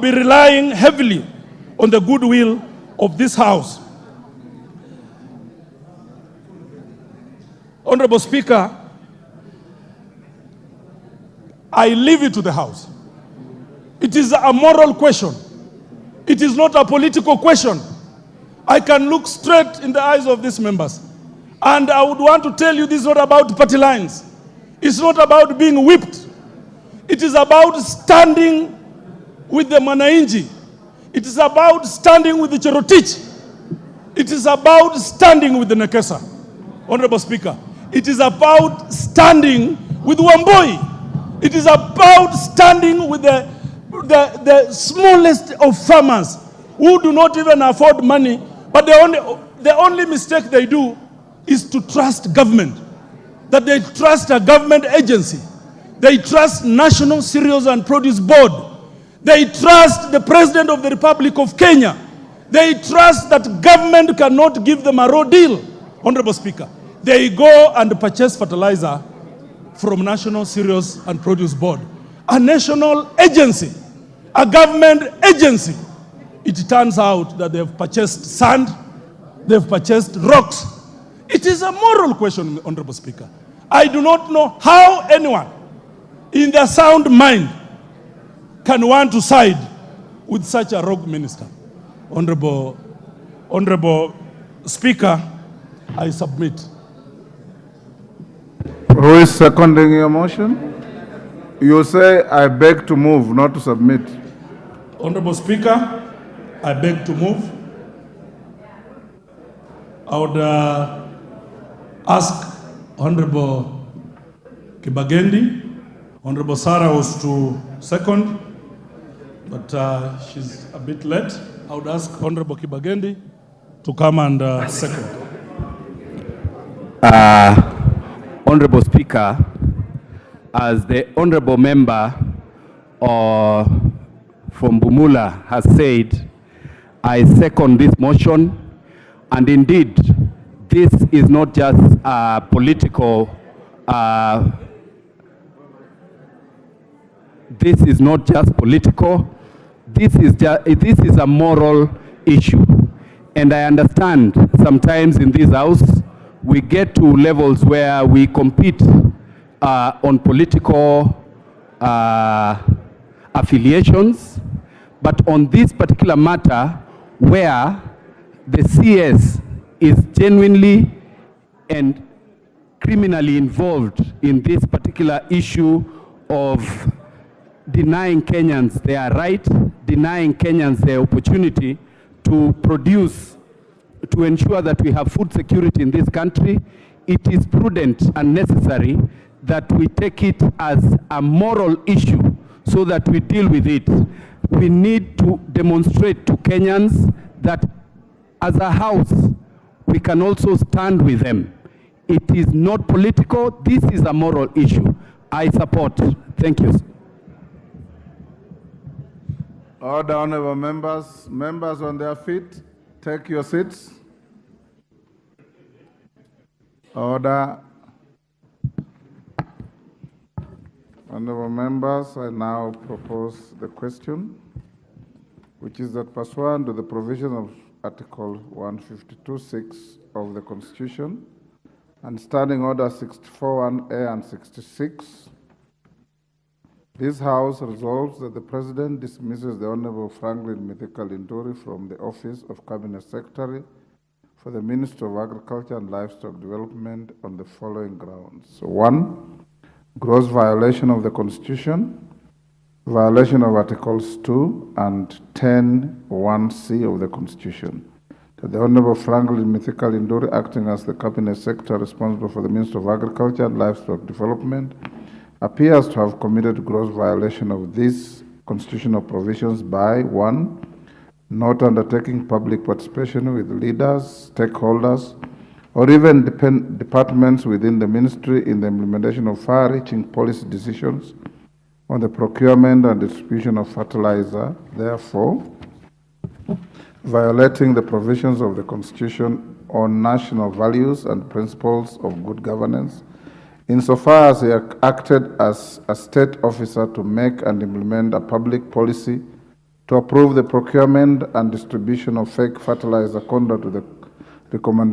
be relying heavily on the goodwill of this House. Honorable Speaker, I leave it to the House. It is a moral question. It is not a political question. I can look straight in the eyes of these members. And I would want to tell you this is not about party lines. It's not about being whipped. It is about standing with the Mwananchi. It is about standing with the Cherotich. It is about standing with the Nekesa. Honorable Speaker, it is about standing with Wamboi. It is about standing with the smallest of farmers who do not even afford money, but the only mistake they do is to trust government, that they trust a government agency. They trust National Cereals and Produce Board. They trust the President of the Republic of Kenya. They trust that government cannot give them a raw deal. Honorable Speaker, they go and purchase fertilizer from National Cereals and Produce Board, a national agency, a government agency. It turns out that they've purchased sand, they've purchased rocks. It is a moral question, Honorable Speaker. I do not know how anyone in their sound mind can want to side with such a rogue minister. Honorable Speaker, I submit. Who is seconding your motion? You say, I beg to move, not to submit. Honorable Speaker, I beg to move. I would ask Honorable Kibagendi. Honorable Sarah was to second, but she's a bit late. I would ask Honorable Kibagendi to come and second. Honorable Speaker, as the Honorable Member from Bumula has said, I second this motion, and indeed, this is not just a political, this is a moral issue. And I understand sometimes in this house, we get to levels where we compete on political affiliations, but on this particular matter where the CS is genuinely and criminally involved in this particular issue of denying Kenyans their right, denying Kenyans their opportunity to produce, to ensure that we have food security in this country, it is prudent and necessary that we take it as a moral issue so that we deal with it. We need to demonstrate to Kenyans that as a house, we can also stand with them. It is not political, this is a moral issue. I support. Thank you. Order, honorable members. Members on their feet, take your seats. Order. Honorable members, I now propose the question, which is that pursuant to the provision of Article 152(6) of the Constitution and Standing Order 64(1)A and 66, this House resolves that the President dismisses the Honorable Franklin Mithika Linturi from the office of Cabinet Secretary for the Ministry of Agriculture and Livestock Development on the following grounds. So 1, gross violation of the Constitution, violation of Articles 2 and 10(1)(c) of the Constitution. That the Honorable Franklin Mithika Linturi, acting as the Cabinet Secretary responsible for the Ministry of Agriculture and Livestock Development, appears to have committed gross violation of these constitutional provisions by 1, not undertaking public participation with leaders, stakeholders, or even departments within the ministry in the implementation of far-reaching policy decisions on the procurement and distribution of fertilizer, therefore, violating the provisions of the Constitution on national values and principles of good governance, insofar as he acted as a state officer to make and implement a public policy to approve the procurement and distribution of fake fertilizer contrary to the recommendation